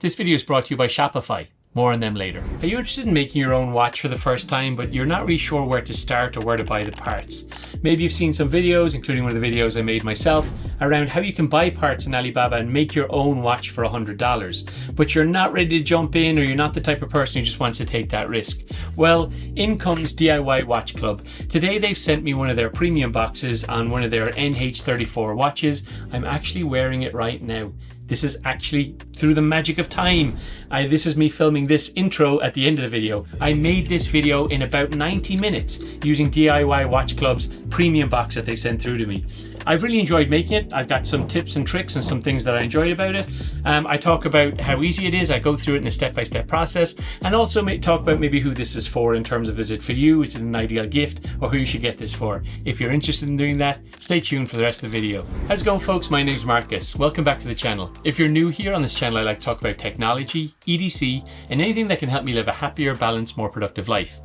This video is brought to you by Shopify. More on them later. Are you interested in making your own watch for the first time, but you're not really sure where to start or where to buy the parts? Maybe you've seen some videos, including one of the videos I made myself, around how you can buy parts in Alibaba and make your own watch for $100. But you're not ready to jump in, or you're not the type of person who just wants to take that risk. Well, in comes DIY Watch Club. Today they've sent me one of their premium boxes on one of their NH34 watches. I'm actually wearing it right now. This is actually through the magic of time. This is me filming this intro at the end of the video. I made this video in about 90 minutes using DIY Watch Club's premium box that they sent through to me. I've really enjoyed making it. I've got some tips and tricks and some things that I enjoyed about it. I talk about how easy it is. I go through it in a step-by-step process, and also talk about maybe who this is for in terms of, is it for you, is it an ideal gift, or who you should get this for. If you're interested in doing that, stay tuned for the rest of the video. How's it going, folks? My name's Marcus. Welcome back to the channel. If you're new here on this channel, I like to talk about technology, EDC, and anything that can help me live a happier, balanced, more productive life.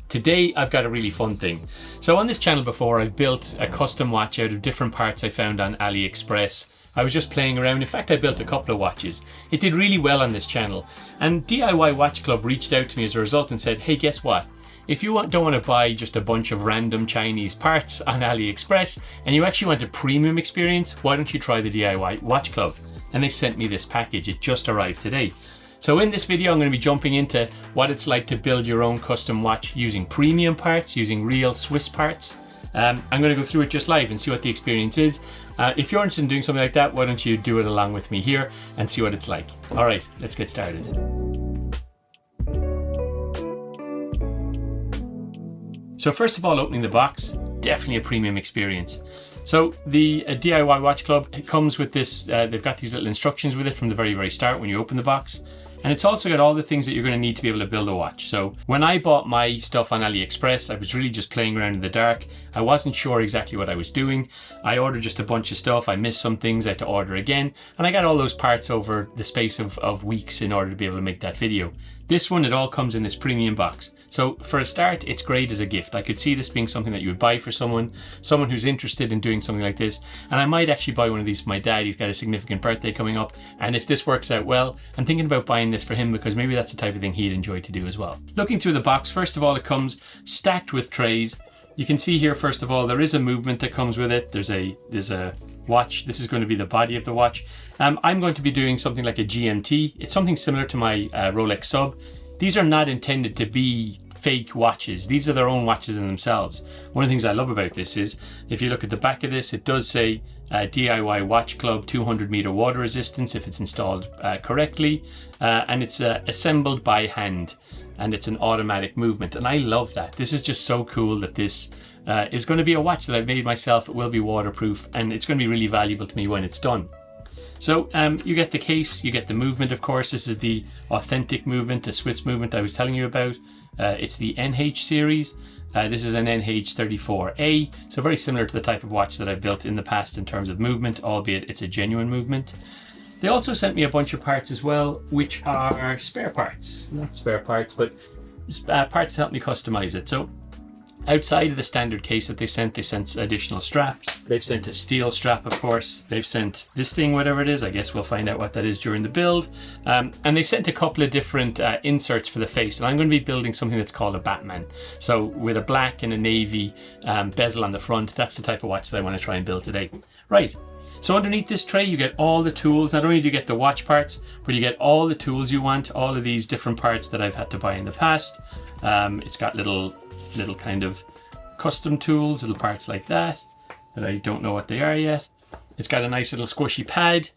Today, I've got a really fun thing. So on this channel before, I've built a custom watch out of different parts I found on AliExpress. I was just playing around. In fact, I built a couple of watches. It did really well on this channel. And DIY Watch Club reached out to me as a result and said, hey, guess what? If you don't want to buy just a bunch of random Chinese parts on AliExpress, and you actually want a premium experience, why don't you try the DIY Watch Club? And they sent me this package. It just arrived today. So in this video, I'm going to be jumping into what it's like to build your own custom watch using premium parts, using real Swiss parts. I'm going to go through it just live and see what the experience is. If you're interested in doing something like that, why don't you do it along with me here and see what it's like. All right, let's get started. So first of all, opening the box, definitely a premium experience. So the DIY Watch Club, it comes with this, they've got these little instructions with it from the very, very start when you open the box. And it's also got all the things that you're going to need to be able to build a watch. So when I bought my stuff on AliExpress, I was really just playing around in the dark. I wasn't sure exactly what I was doing. I ordered just a bunch of stuff. I missed some things. I had to order again. And I got all those parts over the space of weeks in order to be able to make that video. This one, it all comes in this premium box. So for a start, it's great as a gift. I could see this being something that you would buy for someone who's interested in doing something like this. And I might actually buy one of these for my dad. He's got a significant birthday coming up. And if this works out well, I'm thinking about buying this for him because maybe that's the type of thing he'd enjoy to do as well. Looking through the box, first of all, it comes stacked with trays. You can see here, first of all, there is a movement that comes with it. There's a watch. This is going to be the body of the watch. I'm going to be doing something like a GMT. It's something similar to my Rolex Sub. These are not intended to be fake watches. These are their own watches in themselves. One of the things I love about this is, if you look at the back of this, it does say DIY Watch Club 200 meter water resistance if it's installed correctly. And it's assembled by hand, and it's an automatic movement. And I love that. This is just so cool that this is going to be a watch that I've made myself. It will be waterproof, and it's going to be really valuable to me when it's done. So you get the case, you get the movement, of course. This is the authentic movement, the Swiss movement I was telling you about. It's the NH series. This is an NH34A, so very similar to the type of watch that I've built in the past in terms of movement, albeit it's a genuine movement. They also sent me a bunch of parts as well, which are spare parts. Not spare parts, but parts to help me customize it. So outside of the standard case that they sent additional straps. They've sent a steel strap, of course. They've sent this thing, whatever it is. I guess we'll find out what that is during the build. And they sent a couple of different inserts for the face. And I'm going to be building something that's called a Batman. So with a black and a navy bezel on the front, that's the type of watch that I want to try and build today. Right. So underneath this tray, you get all the tools. Not only do you get the watch parts, but you get all the tools you want, all of these different parts that I've had to buy in the past. It's got little kind of custom tools, little parts like that I don't know what they are yet. It's got a nice little squishy pad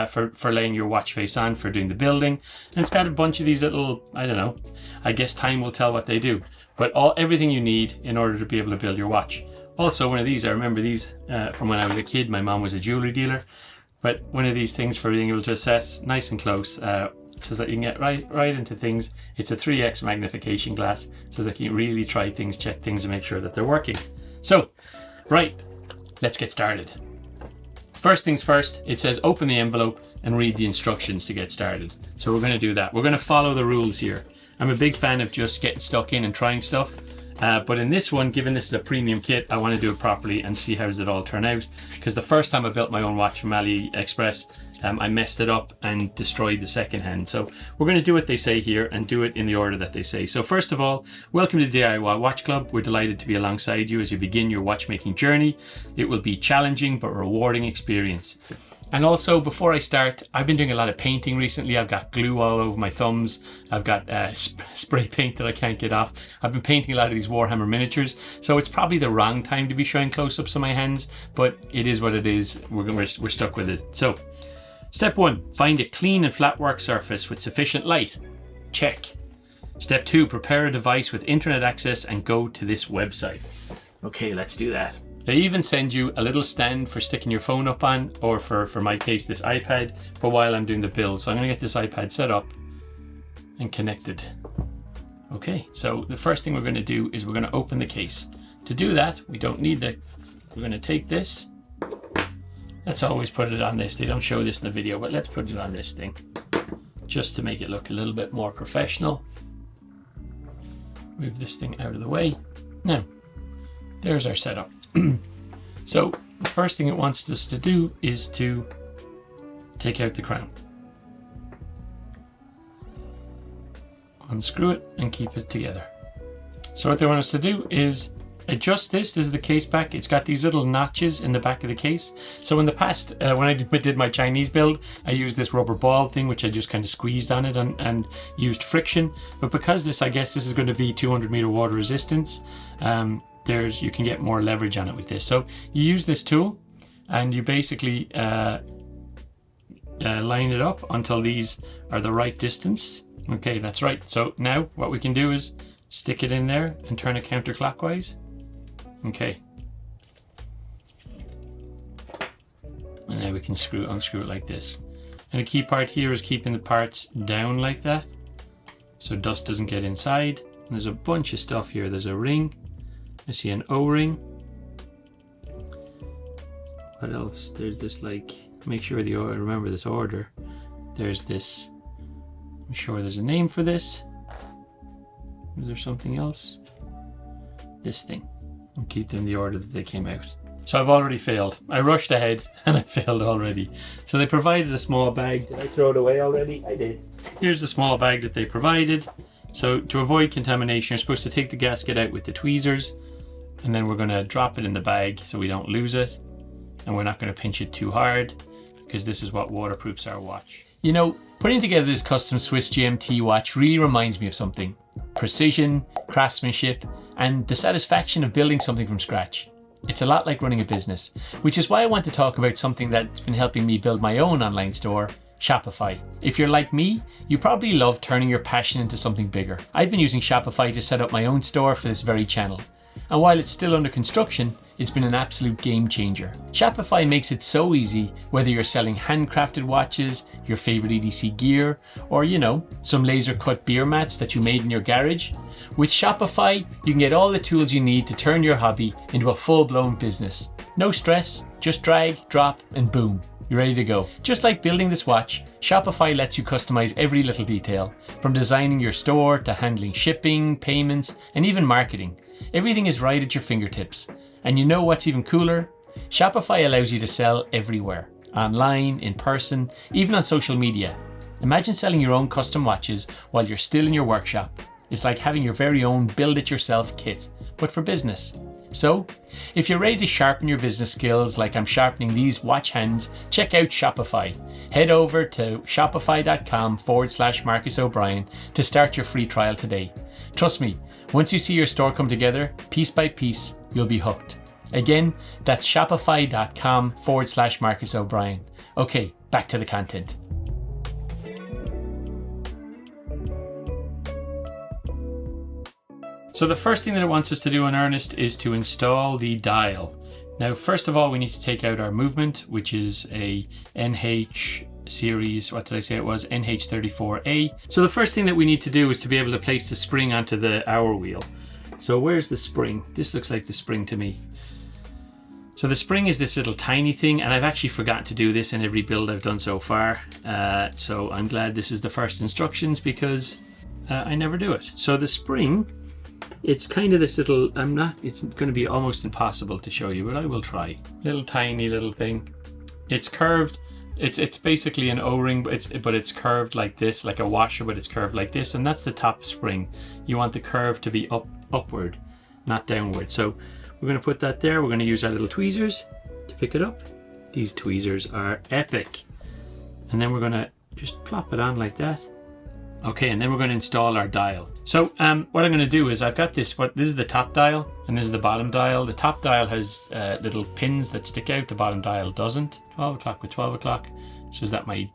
for laying your watch face on for doing the building. And it's got a bunch of these little, I don't know, I guess time will tell what they do. But everything you need in order to be able to build your watch. Also, one of these, I remember these from when I was a kid. My mom was a jewelry dealer. But one of these things for being able to assess nice and close, so that you can get right into things. It's a 3x magnification glass, so that you can really try things, check things, and make sure that they're working. So, right, let's get started. First things first, it says open the envelope and read the instructions to get started. So we're going to do that. We're going to follow the rules here. I'm a big fan of just getting stuck in and trying stuff. But in this one, given this is a premium kit, I want to do it properly and see how does it all turn out. Because the first time I built my own watch from AliExpress, I messed it up and destroyed the second hand. So we're going to do what they say here and do it in the order that they say. So first of all, welcome to DIY Watch Club. We're delighted to be alongside you as you begin your watchmaking journey. It will be challenging but rewarding experience. And also, before I start, I've been doing a lot of painting recently. I've got glue all over my thumbs. I've got spray paint that I can't get off. I've been painting a lot of these Warhammer miniatures. So it's probably the wrong time to be showing close-ups of my hands, but it is what it is. We're stuck with it. So, step 1, find a clean and flat work surface with sufficient light. Check. Step 2, prepare a device with internet access and go to this website. Okay, let's do that. They even send you a little stand for sticking your phone up on, or for my case, this iPad, for while I'm doing the build. So I'm going to get this iPad set up and connected. Okay, so the first thing we're going to do is we're going to open the case. To do that, we don't need we're going to take this. Let's always put it on this. They don't show this in the video, but let's put it on this thing, just to make it look a little bit more professional. Move this thing out of the way. Now, there's our setup. So the first thing it wants us to do is to take out the crown. Unscrew it and keep it together. So what they want us to do is adjust this. This is the case back. It's got these little notches in the back of the case. So in the past, when I did my Chinese build, I used this rubber ball thing, which I just kind of squeezed on it and used friction. But because I guess this is going to be 200 meter water resistance, you can get more leverage on it with this. So you use this tool and you basically line it up until these are the right distance. Okay, that's right. So now what we can do is stick it in there and turn it counterclockwise. Okay. And now we can unscrew it like this. And the key part here is keeping the parts down like that, so dust doesn't get inside. And there's a bunch of stuff here. There's a ring. I see an O-ring. What else? There's this, make sure remember this order. There's this, I'm sure there's a name for this. Is there something else? This thing. I'll keep them in the order that they came out. So I've already failed. I rushed ahead and I failed already. So they provided a small bag. Did I throw it away already? I did. Here's the small bag that they provided. So to avoid contamination, you're supposed to take the gasket out with the tweezers, and then we're going to drop it in the bag so we don't lose it. And we're not going to pinch it too hard, because this is what waterproofs our watch. You know, putting together this custom Swiss GMT watch really reminds me of something. Precision, craftsmanship, and the satisfaction of building something from scratch. It's a lot like running a business, which is why I want to talk about something that's been helping me build my own online store, Shopify. If you're like me, you probably love turning your passion into something bigger. I've been using Shopify to set up my own store for this very channel. And while it's still under construction, it's been an absolute game changer. Shopify makes it so easy, whether you're selling handcrafted watches, your favorite EDC gear, or some laser cut beer mats that you made in your garage. With Shopify, you can get all the tools you need to turn your hobby into a full-blown business. No stress, just drag, drop, and boom. You're ready to go. Just like building this watch, Shopify lets you customize every little detail, from designing your store to handling shipping, payments, and even marketing. Everything is right at your fingertips. And you know what's even cooler? Shopify allows you to sell everywhere. Online, in person, even on social media. Imagine selling your own custom watches while you're still in your workshop. It's like having your very own build-it-yourself kit, but for business. So, if you're ready to sharpen your business skills like I'm sharpening these watch hands, check out Shopify. Head over to shopify.com/Marcus O'Brien to start your free trial today. Trust me, once you see your store come together, piece by piece, you'll be hooked. Again, that's shopify.com/Marcus O'Brien. Okay, back to the content. So the first thing that it wants us to do in earnest is to install the dial. Now, first of all, we need to take out our movement, which is a NH series, what did I say it was? NH34A. So the first thing that we need to do is to be able to place the spring onto the hour wheel. So where's the spring? This looks like the spring to me. So the spring is this little tiny thing, and I've actually forgotten to do this in every build I've done so far. So I'm glad this is the first instructions, because I never do it. So the spring, it's kind of this little, it's going to be almost impossible to show you, but I will try. Little tiny little thing. It's curved It's basically an O-ring, but it's curved like this, like a washer, but it's curved like this, and that's the top spring. You want the curve to be upward, not downward. So we're going to put that there. We're going to use our little tweezers to pick it up. These tweezers are epic. And then we're going to just plop it on like that. Okay, and then we're going to install our dial. So what I'm going to do is I've got this is the top dial and this is the bottom dial. The top dial has little pins that stick out, the bottom dial doesn't. 12 o'clock with 12 o'clock, so that my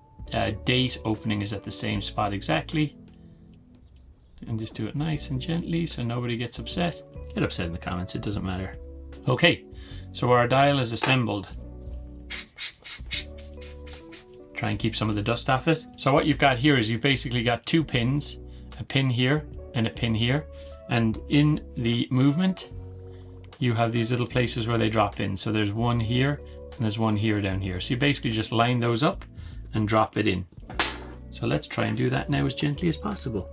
date opening is at the same spot exactly. And just do it nice and gently so nobody gets upset. Get upset in the comments, it doesn't matter. Okay, so our dial is assembled. Try and keep some of the dust off it. So what you've got here is you've basically got two pins, a pin here and a pin here. And in the movement, you have these little places where they drop in. So there's one here and there's one here down here. So you basically just line those up and drop it in. So let's try and do that now as gently as possible.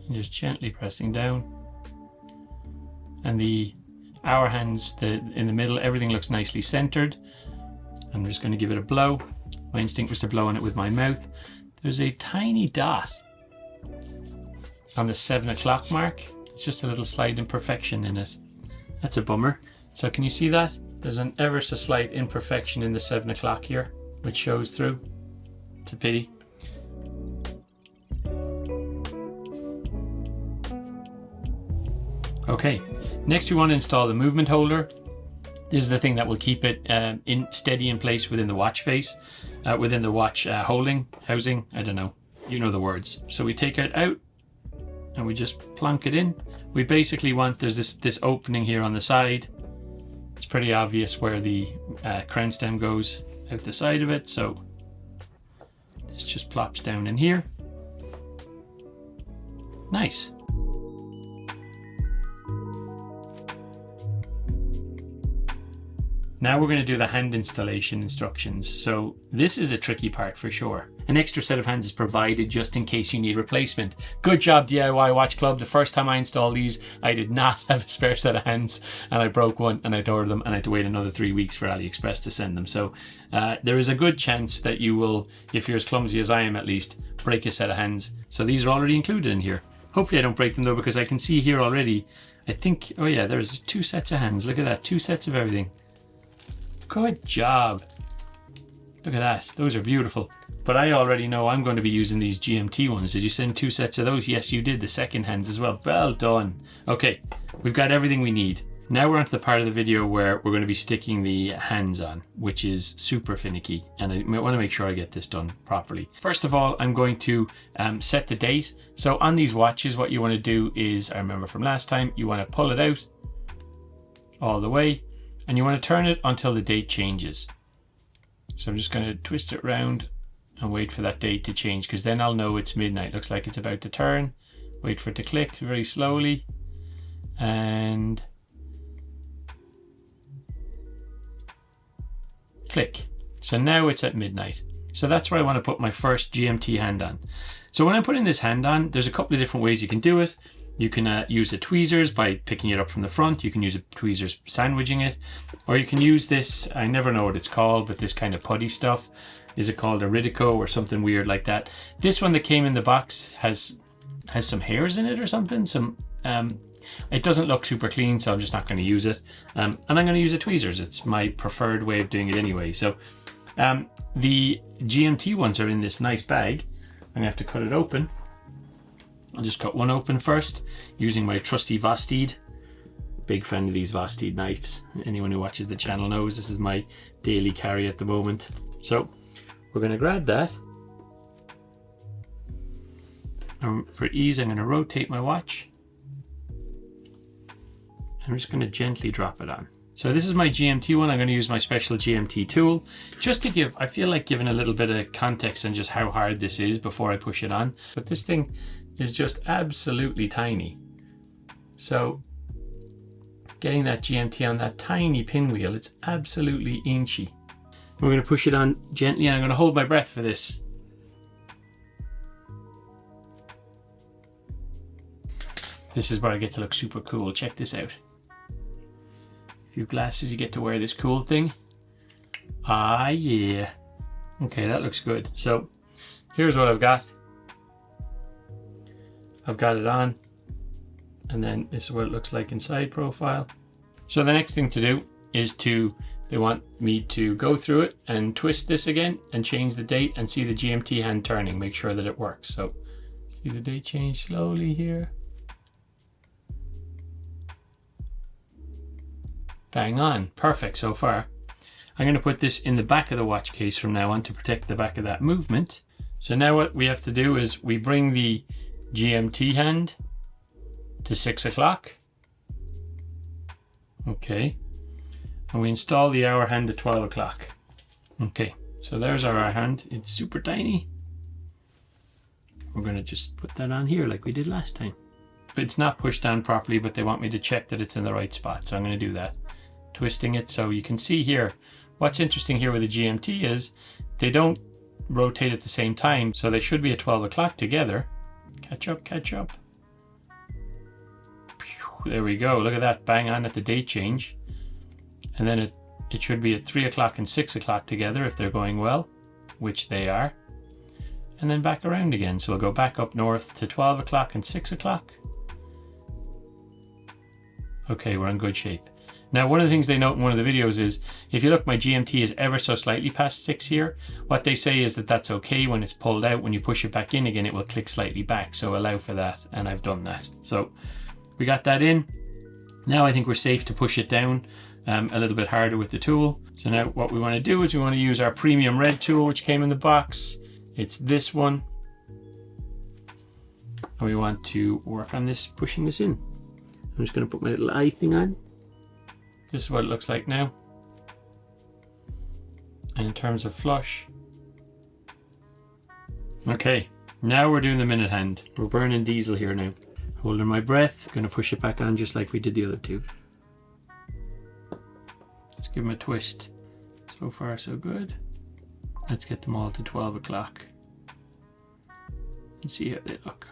And just gently pressing down. And the hour hands in the middle, everything looks nicely centered. I'm just going to give it a blow. My instinct was to blow on it with my mouth. There's a tiny dot on the 7 o'clock mark. It's just a little slight imperfection in it. That's a bummer. So can you see that? There's an ever so slight imperfection in the 7 o'clock here, which shows through. It's a pity. Okay, next we want to install the movement holder. This is the thing that will keep it steady in place within the watch face, within the watch housing, I don't know, you know the words. So we take it out and we just plonk it in. We basically want, there's this opening here on the side. It's pretty obvious where the crown stem goes out the side of it. So this just plops down in here. Nice. Now we're going to do the hand installation instructions. So this is a tricky part for sure. An extra set of hands is provided just in case you need replacement. Good job DIY Watch Club. The first time I installed these, I did not have a spare set of hands and I broke one and I tore them and I had to wait another 3 weeks for AliExpress to send them. So there is a good chance that you will, if you're as clumsy as I am at least, break a set of hands. So these are already included in here. Hopefully I don't break them though, because I can see here already, I think, oh yeah, there's 2 sets of hands. Look at that, 2 sets of everything. Good job. Look at that. Those are beautiful. But I already know I'm going to be using these GMT ones. Did you send 2 sets of those? Yes, you did. The second hands as well. Well done. Okay, we've got everything we need. Now we're on to the part of the video where we're going to be sticking the hands on, which is super finicky. And I want to make sure I get this done properly. First of all, I'm going to set the date. So on these watches, what you want to do is, I remember from last time, you want to pull it out all the way. And you want to turn it until the date changes. So I'm just going to twist it around and wait for that date to change, because then I'll know it's midnight. Looks like it's about to turn. Wait for it to click very slowly. And click. So now it's at midnight. So that's where I want to put my first GMT hand on. So when I'm putting this hand on, there's a couple of different ways you can do it. You can use the tweezers by picking it up from the front. You can use the tweezers sandwiching it, or you can use this, I never know what it's called, but this kind of putty stuff. Is it called a Ridico or something weird like that? This one that came in the box has some hairs in it or something. It doesn't look super clean, so I'm just not going to use it. And I'm going to use the tweezers. It's my preferred way of doing it anyway. So the GMT ones are in this nice bag. I'm going to have to cut it open. I'll just cut one open first using my trusty Vosteed. Big fan of these Vosteed knives. Anyone who watches the channel knows this is my daily carry at the moment. So we're going to grab that. And for ease, I'm going to rotate my watch. I'm just going to gently drop it on. So this is my GMT one. I'm going to use my special GMT tool just to give, I feel like giving a little bit of context on just how hard this is before I push it on. But this thing is just absolutely tiny. So getting that GMT on that tiny pinwheel, it's absolutely inchy. We're going to push it on gently and I'm going to hold my breath for this. This is where I get to look super cool. Check this out. If you have glasses, you get to wear this cool thing. Ah, yeah. Okay, that looks good. So here's what I've got. I've got it on, and then this is what it looks like inside profile. So the next thing to do is they want me to go through it and twist this again and change the date and see the GMT hand turning, make sure that it works. So see the date change slowly here. Bang on, perfect so far. I'm going to put this in the back of the watch case from now on to protect the back of that movement. So now what we have to do is we bring the GMT hand to 6 o'clock. Okay. And we install the hour hand at 12 o'clock. Okay, so there's our hour hand. It's super tiny. We're going to just put that on here like we did last time. But it's not pushed down properly, but they want me to check that it's in the right spot. So I'm going to do that. Twisting it so you can see here. What's interesting here with the GMT is they don't rotate at the same time. So they should be at 12 o'clock together. Catch up, catch up. There we go. Look at that. Bang on at the date change. And then it should be at 3 o'clock and 6 o'clock together if they're going well, which they are. And then back around again. So we'll go back up north to 12 o'clock and 6 o'clock. Okay, we're in good shape. Now, one of the things they note in one of the videos is, if you look, my GMT is ever so slightly past 6 here. What they say is that that's okay when it's pulled out. When you push it back in again, it will click slightly back. So allow for that, and I've done that. So we got that in. Now I think we're safe to push it down a little bit harder with the tool. So now what we want to do is we want to use our premium red tool, which came in the box. It's this one. And we want to work on this, pushing this in. I'm just going to put my little eye thing on. This is what it looks like now. And in terms of flush. Okay, now we're doing the minute hand. We're burning diesel here now. Holding my breath, going to push it back on just like we did the other two. Let's give them a twist. So far so good. Let's get them all to 12 o'clock. And see how they look.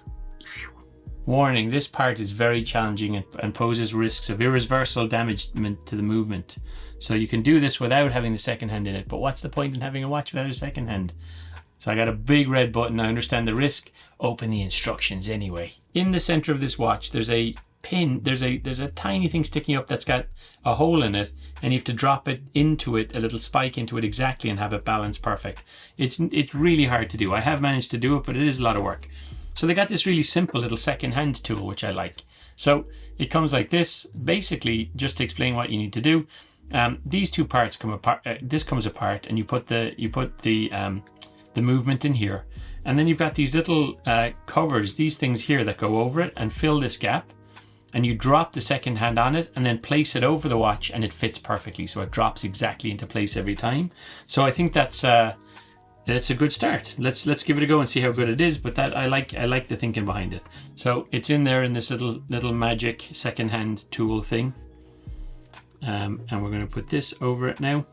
Warning, this part is very challenging and poses risks of irreversible damage to the movement. So you can do this without having the second hand in it, but what's the point in having a watch without a second hand? So I got a big red button. I understand the risk. Open the instructions anyway. In the center of this watch, there's a pin. There's a tiny thing sticking up that's got a hole in it, and you have to drop it into it, a little spike into it exactly, and have it balanced perfect. It's really hard to do. I have managed to do it, but it is a lot of work. So they got this really simple little second hand tool, which I like. So it comes like this. Basically, just to explain what you need to do. These two parts come apart. This comes apart, and you put the movement in here, and then you've got these little covers, these things here that go over it and fill this gap, and you drop the second hand on it and then place it over the watch, and it fits perfectly, so it drops exactly into place every time. So I think that's a good start. Let's give it a go and see how good it is. But that I like the thinking behind it. So it's in there in this little magic second hand tool thing, and we're going to put this over it now.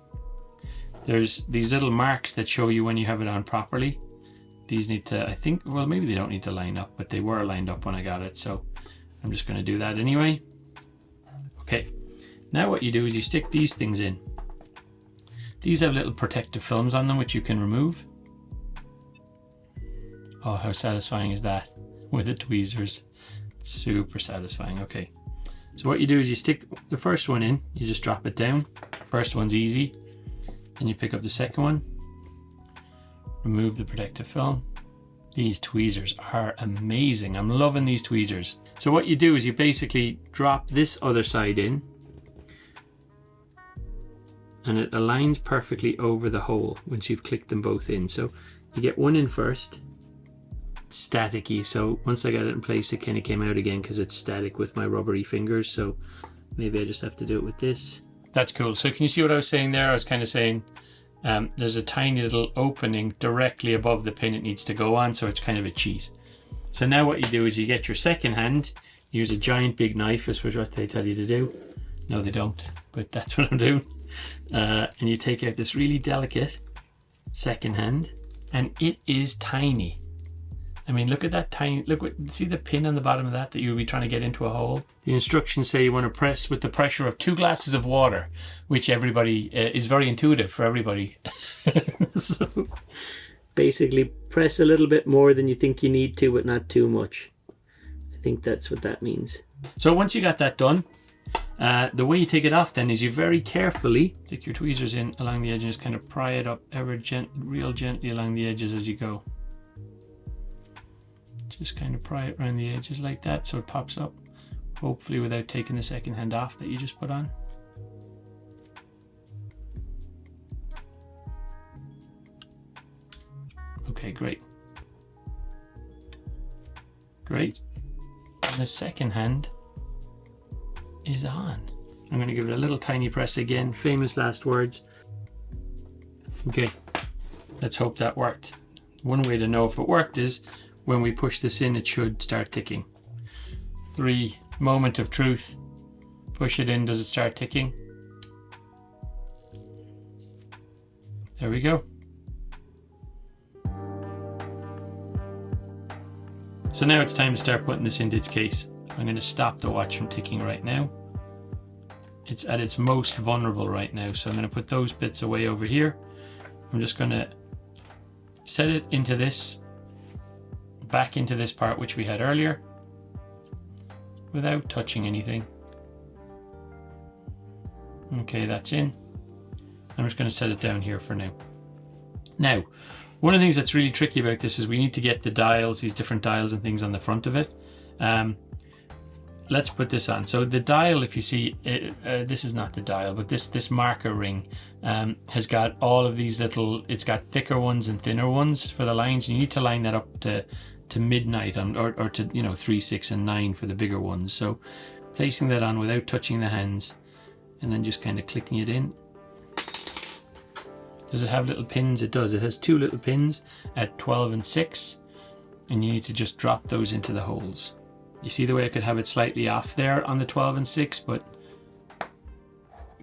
There's these little marks that show you when you have it on properly. These need to, I think, well, maybe they don't need to line up, but they were lined up when I got it. So I'm just going to do that anyway. Okay, now what you do is you stick these things in. These have little protective films on them, which you can remove. Oh, how satisfying is that with the tweezers? Super satisfying. Okay, so what you do is you stick the first one in, you just drop it down. First one's easy. Then you pick up the second one, remove the protective film. These tweezers are amazing. I'm loving these tweezers. So what you do is you basically drop this other side in, and it aligns perfectly over the hole once you've clicked them both in. So you get one in first, staticky. So once I got it in place, it kind of came out again because it's static with my rubbery fingers. So maybe I just have to do it with this. That's cool. So can you see what I was saying there? I was kind of saying there's a tiny little opening directly above the pin it needs to go on, so it's kind of a cheat. So now what you do is you get your second hand, use a giant big knife, is what they tell you to do. No, they don't, but that's what I'm doing. And you take out this really delicate second hand, and it is tiny. I mean, look at that tiny, see the pin on the bottom of that you'll be trying to get into a hole? The instructions say you want to press with the pressure of 2 glasses of water, which everybody is very intuitive for everybody. So basically press a little bit more than you think you need to, but not too much. I think that's what that means. So once you got that done, the way you take it off then is you very carefully stick your tweezers in along the edge and just kind of pry it up real gently along the edges as you go. Just kind of pry it around the edges like that so it pops up, hopefully without taking the second hand off that you just put on. Okay, great. Great. And the second hand is on. I'm going to give it a little tiny press again, famous last words. Okay, let's hope that worked. One way to know if it worked is when we push this in, it should start ticking. 3, moment of truth. Push it in, does it start ticking? There we go. So now it's time to start putting this into its case. I'm going to stop the watch from ticking right now. It's at its most vulnerable right now, so I'm going to put those bits away over here. I'm just going to set it into this, back into this part which we had earlier, without touching anything. Okay, that's in. I'm just going to set it down here for now. Now, one of the things that's really tricky about this is we need to get the dials, these different dials and things on the front of it. Let's put this on. So the dial, if you see, this is not the dial, but this marker ring has got all of these little, it's got thicker ones and thinner ones for the lines. You need to line that up to midnight or to, you know, 3, 6 and 9 for the bigger ones. So placing that on without touching the hands and then just kind of clicking it in. Does it have little pins? It does. It has 2 little pins at 12 and 6, and you need to just drop those into the holes. You see the way I could have it slightly off there on the 12 and 6, but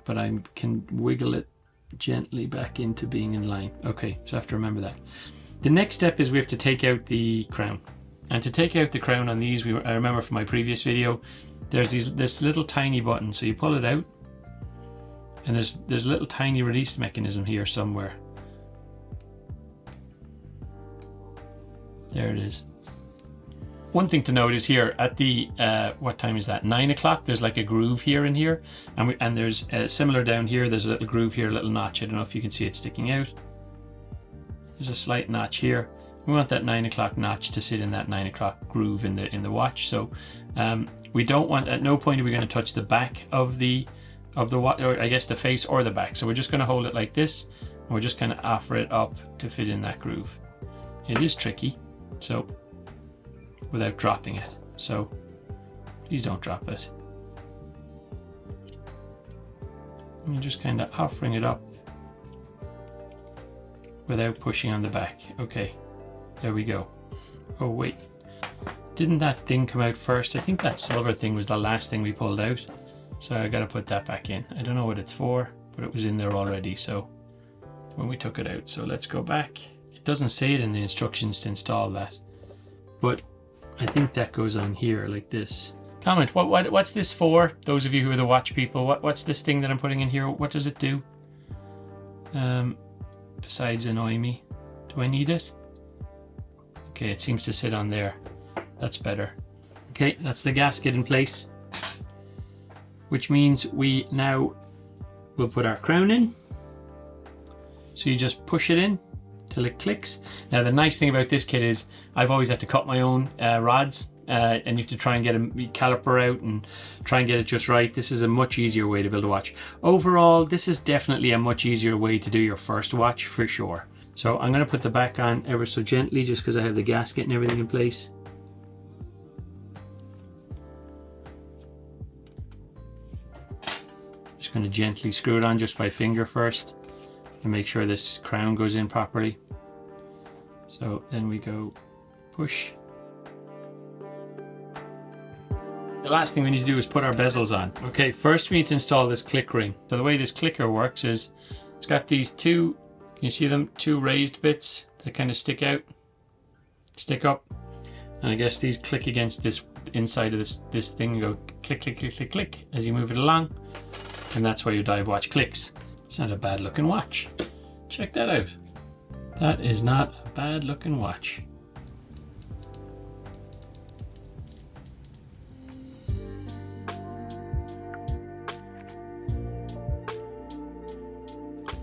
I can wiggle it gently back into being in line. Okay, so I have to remember that. The next step is we have to take out the crown. And to take out the crown on these, I remember from my previous video, there's this little tiny button. So you pull it out, and there's a little tiny release mechanism here somewhere. There it is. One thing to note is here at the, what time is that? 9 o'clock, there's like a groove here and here. And there's similar down here, there's a little groove here, a little notch. I don't know if you can see it sticking out. There's a slight notch here. We want that 9 o'clock notch to sit in that 9 o'clock groove in the watch. So we don't want, at no point are we going to touch the back of the watch, or I guess the face or the back. So we're just going to hold it like this, and we're just going to offer it up to fit in that groove. It is tricky, so without dropping it. So please don't drop it. And you're just kind of offering it up without pushing on the back. Okay, there we go. Oh wait, didn't that thing come out first? I think that silver thing was the last thing we pulled out. So I gotta put that back in. I don't know what it's for, but it was in there already, so when we took it out. So let's go back. It doesn't say it in the instructions to install that, but I think that goes on here like this. Comment, what's this for? Those of you who are the watch people, what's this thing that I'm putting in here? What does it do? Besides annoy me. Do I need it? Okay, it seems to sit on there. That's better. Okay, that's the gasket in place, which means we now will put our crown in. So you just push it in till it clicks. Now the nice thing about this kit is I've always had to cut my own rods and you have to try and get a caliper out and try and get it just right. This is a much easier way to build a watch. Overall, this is definitely a much easier way to do your first watch for sure. So I'm going to put the back on ever so gently just because I have the gasket and everything in place. Just going to gently screw it on just by finger first and make sure this crown goes in properly. So then we go push. The last thing we need to do is put our bezels on. Okay, first we need to install this click ring. So the way this clicker works is it's got these two, can you see them? Two raised bits that kind of stick out, stick up. And I guess these click against this inside of this thing and go click, click, click, click, click as you move it along. And that's where your dive watch clicks. It's not a bad looking watch. Check that out. That is not a bad looking watch.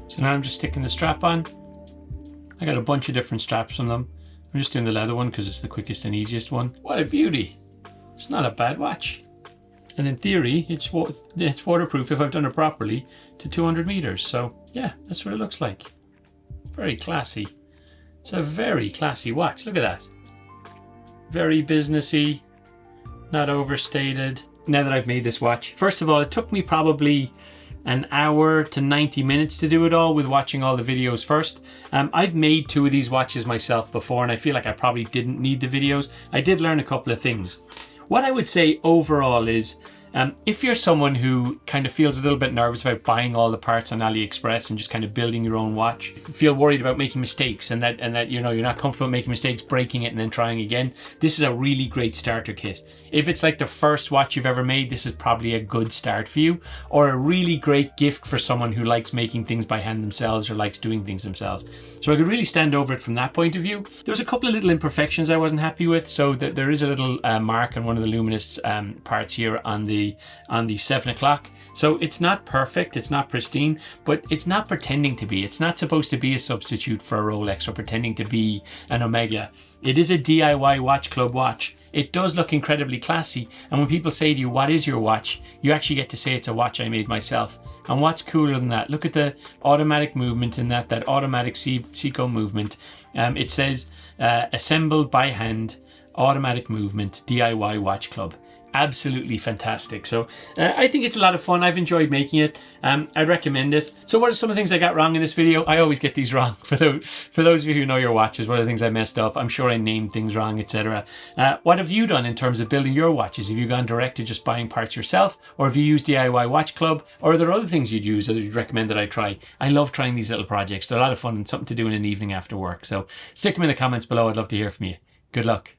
So now I'm just sticking the strap on. I got a bunch of different straps on them. I'm just doing the leather one because it's the quickest and easiest one. What a beauty. It's not a bad watch. And in theory, it's waterproof if I've done it properly to 200 meters. So yeah, that's what it looks like. Very classy. It's a very classy watch. Look at that. Very businessy, not overstated. Now that I've made this watch, first of all, it took me probably an hour to 90 minutes to do it all with watching all the videos first. I've made 2 of these watches myself before and I feel like I probably didn't need the videos. I did learn a couple of things. What I would say overall is, if you're someone who kind of feels a little bit nervous about buying all the parts on AliExpress and just kind of building your own watch, if you feel worried about making mistakes and that you know you're not comfortable making mistakes, breaking it and then trying again, this is a really great starter kit. If it's like the first watch you've ever made, this is probably a good start for you, or a really great gift for someone who likes making things by hand themselves or likes doing things themselves. So I could really stand over it from that point of view. There was a couple of little imperfections I wasn't happy with, so that there is a little mark on one of the luminous parts here on the 7 o'clock. So it's not perfect, it's not pristine, but it's not pretending to be. It's not supposed to be a substitute for a Rolex or pretending to be an Omega. It is a DIY watch club watch. It does look incredibly classy, and when people say to you, what is your watch? You actually get to say it's a watch I made myself. And what's cooler than that? Look at the automatic movement in that automatic Seiko movement. It says assembled by hand, automatic movement, DIY watch club. Absolutely fantastic. So I think it's a lot of fun. I've enjoyed making it. I'd recommend it. So what are some of the things I got wrong in this video? I always get these wrong. For those of you who know your watches, what are the things I messed up? I'm sure I named things wrong, etc. What have you done in terms of building your watches? Have you gone direct to just buying parts yourself, or have you used DIY Watch Club, or are there other things you'd use that you'd recommend that I try? I love trying these little projects. They're a lot of fun and something to do in an evening after work. So stick them in the comments below. I'd love to hear from you. Good luck.